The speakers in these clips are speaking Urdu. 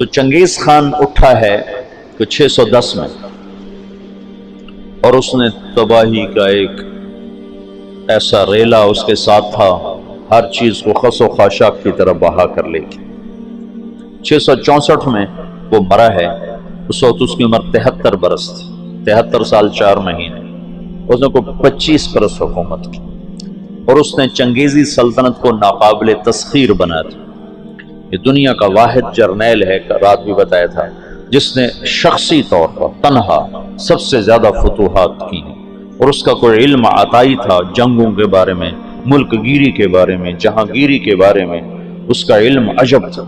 تو چنگیز خان اٹھا ہے تو 610 میں، اور اس نے تباہی کا ایک ایسا ریلا اس کے ساتھ تھا، ہر چیز کو خس و خاشاک کی طرح بہا کر لے گی۔ 664 میں وہ مرا ہے، اس وقت اس کی عمر 73 برس تھی، 73 سال 4 مہینے۔ اس نے کوئی 25 برس حکومت کی، اور اس نے چنگیزی سلطنت کو ناقابل تسخیر بنا دیا۔ یہ دنیا کا واحد جرنیل ہے، رات بھی بتایا تھا، جس نے شخصی طور پر تنہا سب سے زیادہ فتوحات کی ہیں، اور اس کا کوئی علم عطائی تھا جنگوں کے بارے میں، ملک گیری کے بارے میں، جہاں گیری کے بارے میں اس کا علم عجب تھا۔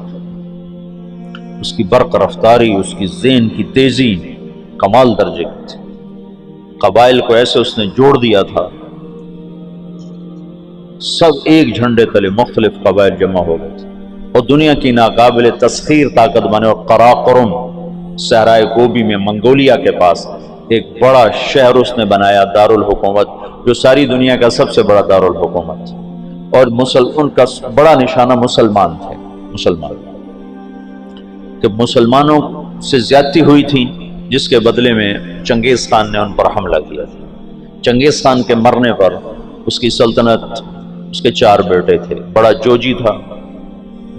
اس کی برق رفتاری، اس کی ذہن کی تیزی کمال درجے کی تھی۔ قبائل کو ایسے اس نے جوڑ دیا تھا، سب ایک جھنڈے تلے مختلف قبائل جمع ہو گئے تھے، اور دنیا کی ناقابل تسخیر طاقت بنے۔ اور قراقرم صحرائے گوبی میں منگولیا کے پاس ایک بڑا شہر اس نے بنایا، دارالحکومت، جو ساری دنیا کا سب سے بڑا دارالحکومت تھا، اور ان کا بڑا نشانہ مسلمان تھے۔ مسلمان کہ مسلمانوں سے زیادتی ہوئی تھی، جس کے بدلے میں چنگیز خان نے ان پر حملہ کیا تھا۔ چنگیز خان کے مرنے پر اس کی سلطنت، اس کے 4 بیٹے تھے۔ بڑا جوجی تھا،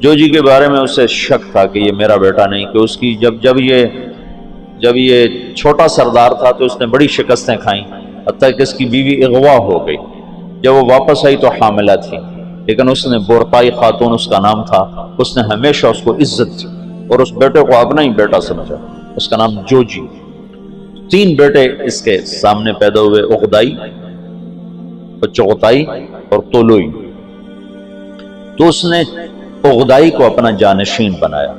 جوجی کے بارے میں اسے شک تھا کہ یہ میرا بیٹا نہیں، کہ اس کی جب یہ چھوٹا سردار تھا تو اس نے بڑی شکستیں کھائیں، حتیٰ کہ اس کی بیوی اغوا ہو گئی۔ جب وہ واپس آئی تو حاملہ تھی، لیکن اس نے بورتائی خاتون اس کا نام تھا، اس نے ہمیشہ اس کو عزت دی اور اس بیٹے کو اپنا ہی بیٹا سمجھا، اس کا نام جوجی۔ 3 بیٹے اس کے سامنے پیدا ہوئے، اغدائی، چغتائی اور طولوئی۔ تو اس نے اغدائی کو اپنا جانشین بنایا،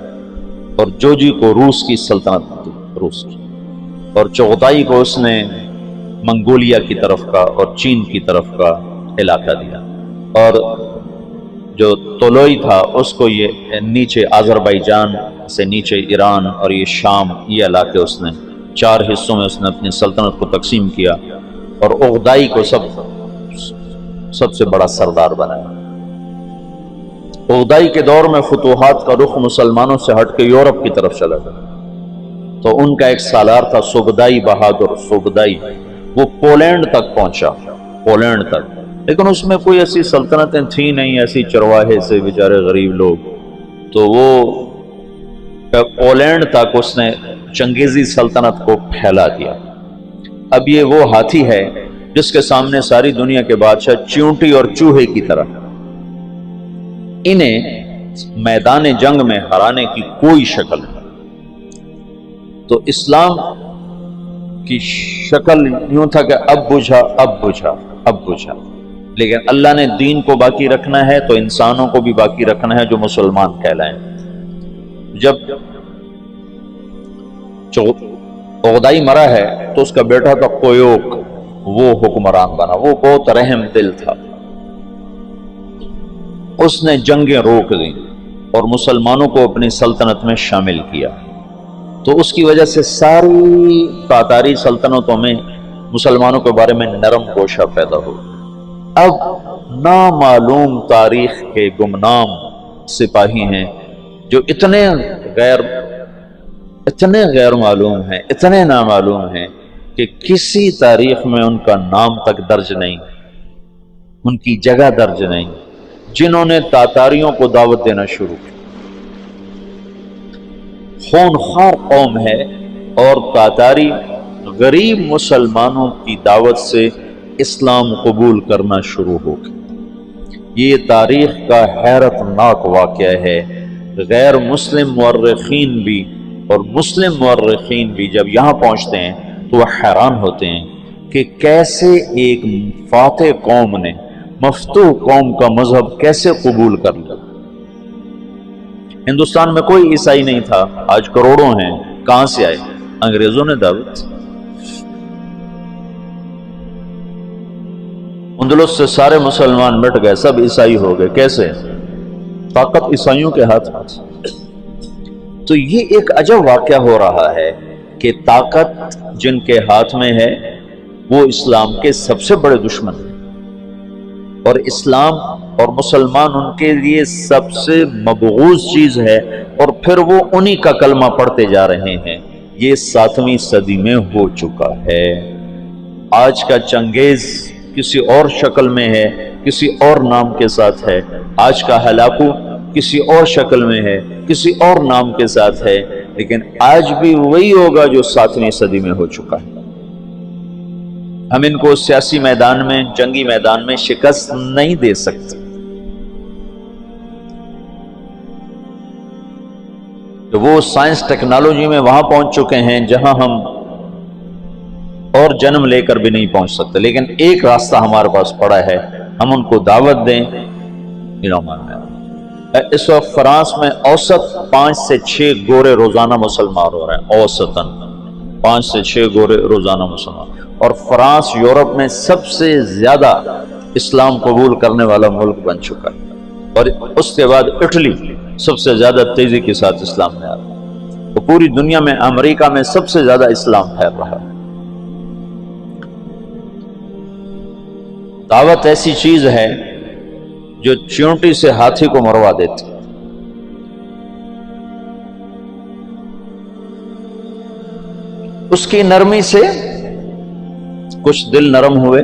اور جوجی کو روس کی سلطنت دی، روس کی، اور چغتائی کو اس نے منگولیا کی طرف کا اور چین کی طرف کا علاقہ دیا، اور جو طولوئی تھا اس کو یہ نیچے آذربائیجان سے نیچے ایران اور یہ شام، یہ علاقے اس نے 4 حصوں میں اس نے اپنی سلطنت کو تقسیم کیا، اور اغدائی کو سب سے بڑا سردار بنایا۔ اغدائی کے دور میں فتوحات کا رخ مسلمانوں سے ہٹ کے یورپ کی طرف چلا گیا، تو ان کا ایک سالار تھا سوگدائی بہادر سوگدائی، وہ پولینڈ تک پہنچا، پولینڈ تک، لیکن اس میں کوئی ایسی سلطنتیں تھیں نہیں، ایسی چرواہے سے بیچارے غریب لوگ، تو وہ پولینڈ تک اس نے چنگیزی سلطنت کو پھیلا دیا۔ اب یہ وہ ہاتھی ہے جس کے سامنے ساری دنیا کے بادشاہ چیونٹی اور چوہے کی طرح، انہیں میدان جنگ میں ہرانے کی کوئی شکل نہیں۔ تو اسلام کی شکل یوں تھا کہ اب بجھا اب بجھا اب بجھا، لیکن اللہ نے دین کو باقی رکھنا ہے تو انسانوں کو بھی باقی رکھنا ہے جو مسلمان کہلائیں۔ جب اغدائی مرا ہے تو اس کا بیٹا تھا کویوک، وہ حکمران بنا، وہ بہت رحم دل تھا، اس نے جنگیں روک دیں اور مسلمانوں کو اپنی سلطنت میں شامل کیا، تو اس کی وجہ سے ساری تاتاری سلطنتوں میں مسلمانوں کے بارے میں نرم گوشہ پیدا ہو۔ اب نامعلوم تاریخ کے گمنام سپاہی ہیں جو اتنے غیر معلوم ہیں، اتنے نامعلوم ہیں کہ کسی تاریخ میں ان کا نام تک درج نہیں، ان کی جگہ درج نہیں، جنہوں نے تاتاریوں کو دعوت دینا شروع کی۔ خونخوار قوم ہے، اور تاتاری غریب مسلمانوں کی دعوت سے اسلام قبول کرنا شروع ہو گیا۔ یہ تاریخ کا حیرت ناک واقعہ ہے۔ غیر مسلم مورخین بھی اور مسلم مورخین بھی جب یہاں پہنچتے ہیں تو وہ حیران ہوتے ہیں کہ کیسے ایک فاتح قوم نے مفتوح قوم کا مذہب کیسے قبول کر لیا۔ ہندوستان میں کوئی عیسائی نہیں تھا، آج کروڑوں ہیں، کہاں سے آئے؟ انگریزوں نے دعوت۔ اندلس سے سارے مسلمان مٹ گئے، سب عیسائی ہو گئے، کیسے؟ طاقت عیسائیوں کے ہاتھ میں۔ تو یہ ایک عجب واقعہ ہو رہا ہے کہ طاقت جن کے ہاتھ میں ہے وہ اسلام کے سب سے بڑے دشمن ہیں، اور اسلام اور مسلمان ان کے لیے سب سے مبغوض چیز ہے، اور پھر وہ انہی کا کلمہ پڑھتے جا رہے ہیں۔ یہ 7ویں صدی میں ہو چکا ہے۔ آج کا چنگیز کسی اور شکل میں ہے، کسی اور نام کے ساتھ ہے۔ آج کا ہلاکو کسی اور شکل میں ہے، کسی اور نام کے ساتھ ہے، لیکن آج بھی وہی ہوگا جو 7ویں صدی میں ہو چکا ہے۔ ہم ان کو سیاسی میدان میں، جنگی میدان میں شکست نہیں دے سکتے۔ تو وہ سائنس ٹیکنالوجی میں وہاں پہنچ چکے ہیں جہاں ہم اور جنم لے کر بھی نہیں پہنچ سکتے، لیکن ایک راستہ ہمارے پاس پڑا ہے، ہم ان کو دعوت دیں۔ اس وقت فرانس میں اوسط 5 سے 6 گورے روزانہ مسلمان ہو رہے ہیں، اوسطاً 5 سے 6 گورے روزانہ مسلمان، اور فرانس یورپ میں سب سے زیادہ اسلام قبول کرنے والا ملک بن چکا ہے، اور اس کے بعد اٹلی سب سے زیادہ تیزی کے ساتھ اسلام میں آ رہا ہے، تو پوری دنیا میں امریکہ میں سب سے زیادہ اسلام پھیل رہا ہے۔ دعوت ایسی چیز ہے جو چیونٹی سے ہاتھی کو مروا دیتی۔ اس کی نرمی سے کچھ دل نرم ہوئے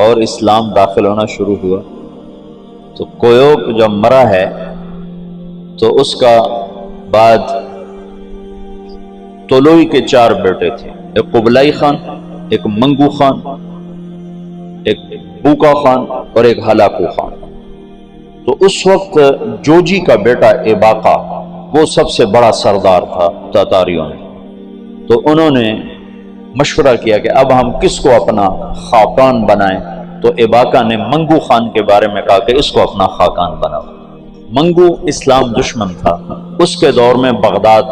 اور اسلام داخل ہونا شروع ہوا۔ تو کویوک جب مرا ہے تو اس کا بعد طلوئی کے 4 بیٹے تھے، ایک قبلائی خان، ایک منگو خان، ایک بوکا خان اور ایک ہلاکو خان۔ تو اس وقت جوجی کا بیٹا ایباقا وہ سب سے بڑا سردار تھا تاتاریوں میں، تو انہوں نے مشورہ کیا کہ اب ہم کس کو اپنا خاقان بنائیں، تو ایباقا نے منگو خان کے بارے میں کہا کہ اس کو اپنا خاقان بناؤ۔ منگو اسلام دشمن تھا، اس کے دور میں بغداد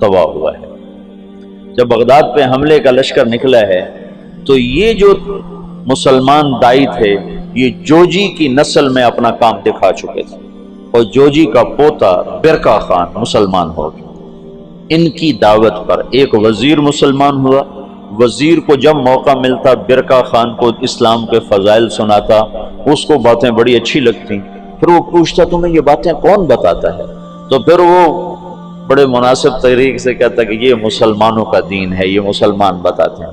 تباہ ہوا ہے۔ جب بغداد پہ حملے کا لشکر نکلا ہے تو یہ جو مسلمان دائی تھے یہ جوجی کی نسل میں اپنا کام دکھا چکے تھے، اور جوجی کا پوتا برکا خان مسلمان ہو گیا۔ ان کی دعوت پر ایک وزیر مسلمان ہوا۔ وزیر کو جب موقع ملتا برکا خان کو اسلام کے فضائل سناتا، اس کو باتیں بڑی اچھی لگتی، پھر وہ پوچھتا تمہیں یہ باتیں کون بتاتا ہے؟ تو پھر وہ بڑے مناسب طریقے سے کہتا کہ یہ مسلمانوں کا دین ہے، یہ مسلمان بتاتے ہیں۔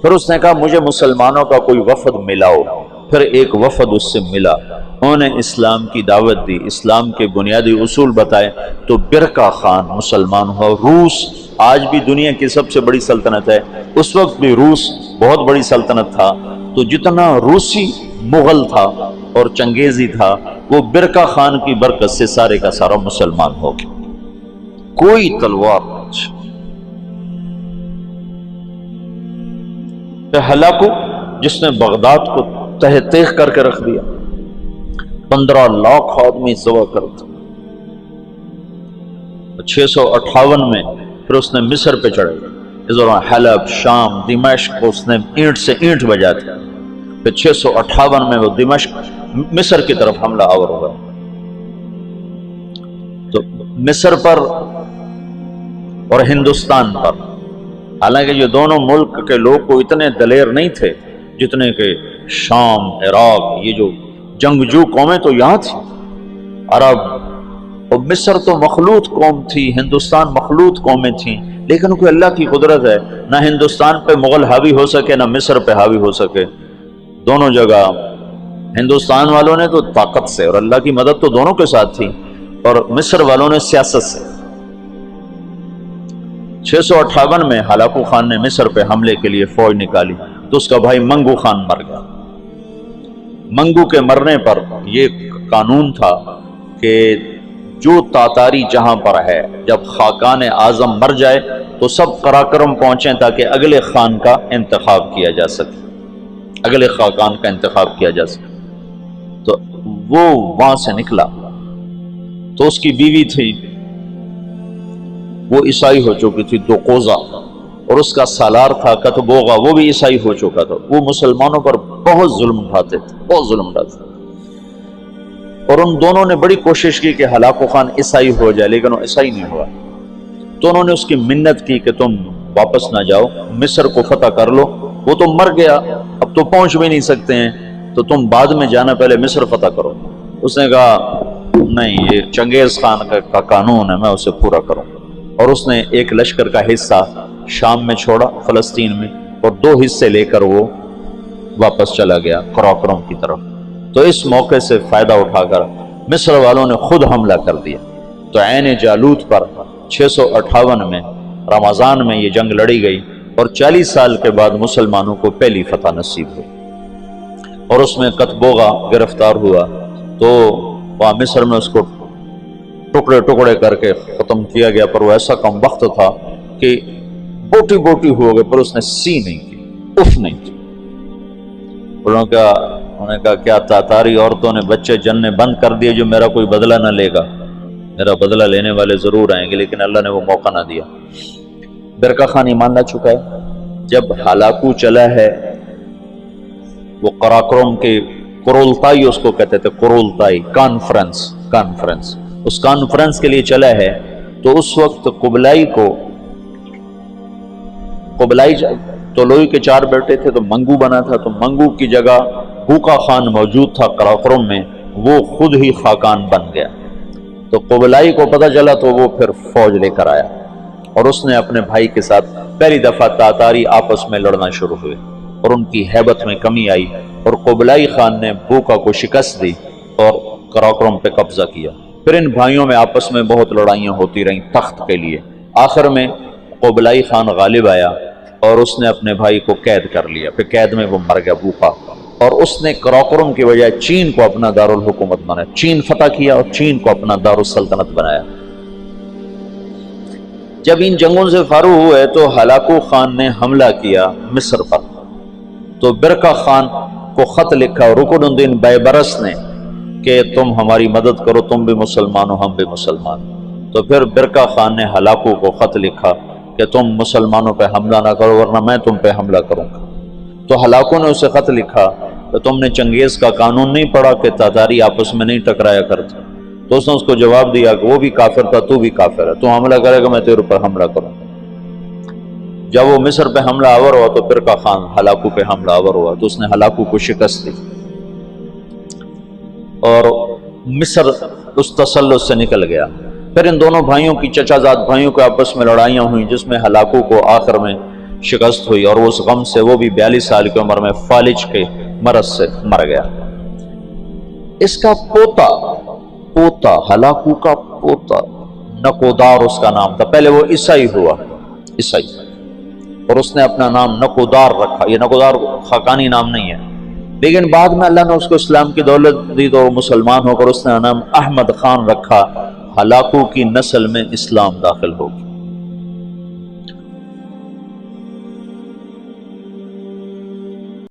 پھر اس نے کہا مجھے مسلمانوں کا کوئی وفد ملاؤ۔ پھر ایک وفد اس سے ملا، انہوں نے اسلام کی دعوت دی، اسلام کے بنیادی اصول بتائے، تو برکا خان مسلمان ہوا۔ روس آج بھی دنیا کی سب سے بڑی سلطنت ہے، اس وقت بھی روس بہت بڑی سلطنت تھا، تو جتنا روسی مغل تھا اور چنگیزی تھا وہ برکا خان کی برکت سے سارے کا سارا مسلمان ہو گیا۔ کوئی تلوار ہلاکو جس نے بغداد کو تہ تیغ کر کے رکھ دیا، 15 لاکھ آدمی ذبح کر دیا۔ 658 میں پھر اس نے مصر پہ چڑھے، اس دوران حلب، شام، دمشق کو اس نے اینٹ سے اینٹ بجا دیا۔ پھر 658 میں وہ دمشق مصر کی طرف حملہ آور ہوا۔ تو مصر پر اور ہندوستان پر، حالانکہ یہ دونوں ملک کے لوگ کو اتنے دلیر نہیں تھے جتنے کہ شام، عراق، یہ جو جنگجو قومیں تو یہاں تھی، عرب اور مصر تو مخلوط قوم تھی، ہندوستان مخلوط قومیں تھیں، لیکن کوئی اللہ کی قدرت ہے، نہ ہندوستان پہ مغل حاوی ہو سکے نہ مصر پہ حاوی ہو سکے۔ دونوں جگہ ہندوستان والوں نے تو طاقت سے، اور اللہ کی مدد تو دونوں کے ساتھ تھی، اور مصر والوں نے سیاست سے۔ 658 میں ہلاکو خان نے مصر پہ حملے کے لیے فوج نکالی تو اس کا بھائی منگو خان مر گیا۔ منگو کے مرنے پر یہ قانون تھا کہ جو تاتاری جہاں پر ہے، جب خاقان اعظم مر جائے تو سب قراقرم پہنچیں تاکہ اگلے خان کا انتخاب کیا جا سکے، اگلے خاقان کا انتخاب کیا جا سکے۔ تو وہ وہاں سے نکلا، تو اس کی بیوی تھی وہ عیسائی ہو چکی تھی، دوقوزہ، اور اس کا سالار تھا کتبوغا، وہ بھی عیسائی ہو چکا تھا۔ وہ مسلمانوں پر بہت ظلم اٹھاتے تھے، بہت ظلم اٹھاتے تھے، اور ان دونوں نے بڑی کوشش کی کہ ہلاکو خان عیسائی ہو جائے، لیکن وہ عیسائی نہیں ہوا۔ تو انہوں نے اس کی منت کی کہ تم واپس نہ جاؤ، مصر کو فتح کر لو۔ وہ تو مر گیا، اب تو پہنچ بھی نہیں سکتے ہیں، تو تو تم بعد میں جانا، پہلے مصر فتح کرو۔ اس نے کہا نہیں، یہ چنگیز خان کا قانون ہے، میں اسے پورا کروں۔ اور اس نے ایک لشکر کا حصہ شام میں چھوڑا، فلسطین میں، اور 2 حصے لے کر وہ واپس چلا گیا قراقرم کی طرف۔ تو اس موقع سے فائدہ اٹھا کر مصر والوں نے خود حملہ کر دیا۔ تو عین جالوت پر 658 میں رمضان میں یہ جنگ لڑی گئی، اور 40 سال کے بعد مسلمانوں کو پہلی فتح نصیب ہوئی۔ اور اس میں کتبوغا گرفتار ہوا، تو وہاں مصر میں اس کو ٹکڑے ٹکڑے کر کے ختم کیا گیا، پر وہ ایسا کم وقت تھا کہ بوٹی بوٹی ہو گئے، پر اس نے سی نہیں کی، اف نہیں کی۔ انہوں نے کہا کیا تاتاری عورتوں نے بچے جننے بند کر دیے جو میرا کوئی بدلہ نہ لے گا؟ میرا بدلہ لینے والے ضرور آئیں گے، لیکن اللہ نے وہ موقع نہ دیا۔ برقع خان ایمان لا چکا ہے۔ جب ہلاکو چلا ہے، وہ قراقرم کے قرولتائی اس کو کہتے تھے، قرولتائی کانفرنس، اس کانفرنس کے لیے چلا ہے، تو اس وقت قبلائی طولوئی کے 4 بیٹے تھے، تو منگو بنا تھا، تو منگو کی جگہ بوقا خان موجود تھا قراقرم میں، وہ خود ہی خاقان بن گیا۔ تو قبلائی کو پتہ چلا، تو وہ پھر فوج لے کر آیا، اور اس نے اپنے بھائی کے ساتھ پہلی دفعہ تاتاری آپس میں لڑنا شروع ہوئے، اور ان کی ہیبت میں کمی آئی، اور قبلائی خان نے بوقا کو شکست دی اور قراقرم پہ قبضہ کیا۔ پھر ان بھائیوں میں آپس میں بہت لڑائیاں ہوتی رہیں تخت کے لیے۔ آخر میں قبلائی خان غالب آیا، اور اس نے اپنے بھائی کو قید کر لیا، پھر قید میں وہ مر گیا بوقا، اور اس نے قراقرم کی بجائے چین کو اپنا دارالحکومت بنایا، چین فتح کیا اور چین کو اپنا دارالسلطنت بنایا۔ جب ان جنگوں سے فارغ ہوئے تو ہلاکو خان نے حملہ کیا مصر پر، تو برقع خان کو خط لکھا رکن الدین بیبرس نے کہ تم ہماری مدد کرو، تم بھی مسلمان ہو، ہم بھی مسلمان۔ تو پھر برقع خان نے ہلاکو کو خط لکھا کہ تم مسلمانوں پہ حملہ نہ کرو ورنہ میں تم پہ حملہ کروں گا۔ تو ہلاکو نے اسے خط لکھا کہ تم نے چنگیز کا قانون نہیں پڑھا کہ تاتاری آپس میں نہیں ٹکرایا کرتے؟ تو اس نے اس کو جواب دیا کہ وہ بھی کافر تھا، تو بھی کافر ہے، تو حملہ کرے گا میں تیرے پر حملہ کروں گا۔ جب وہ مصر پہ حملہ آور ہوا تو برقع خان ہلاکو پہ حملہ آور ہوا، تو اس نے ہلاکو کو شکست دی، اور مصر اس تسلط سے نکل گیا۔ پھر ان دونوں بھائیوں کی چچا زاد بھائیوں کے آپس میں لڑائیاں ہوئیں، جس میں ہلاکو کو آخر میں شکست ہوئی، اور اس غم سے وہ بھی 42 سال کی عمر میں فالج کے مرض سے مر گیا۔ اس کا پوتا ہلاکو کا پوتا نکودار اس کا نام تھا، پہلے وہ عیسائی ہوا، عیسائی، اور اس نے اپنا نام نکودار رکھا۔ یہ نکودار خاقانی نام نہیں ہے، لیکن بعد میں اللہ نے اس کو اسلام کی دولت دی تو وہ مسلمان ہو کر اس نے نام احمد خان رکھا۔ ہلاکو کی نسل میں اسلام داخل ہو گیا۔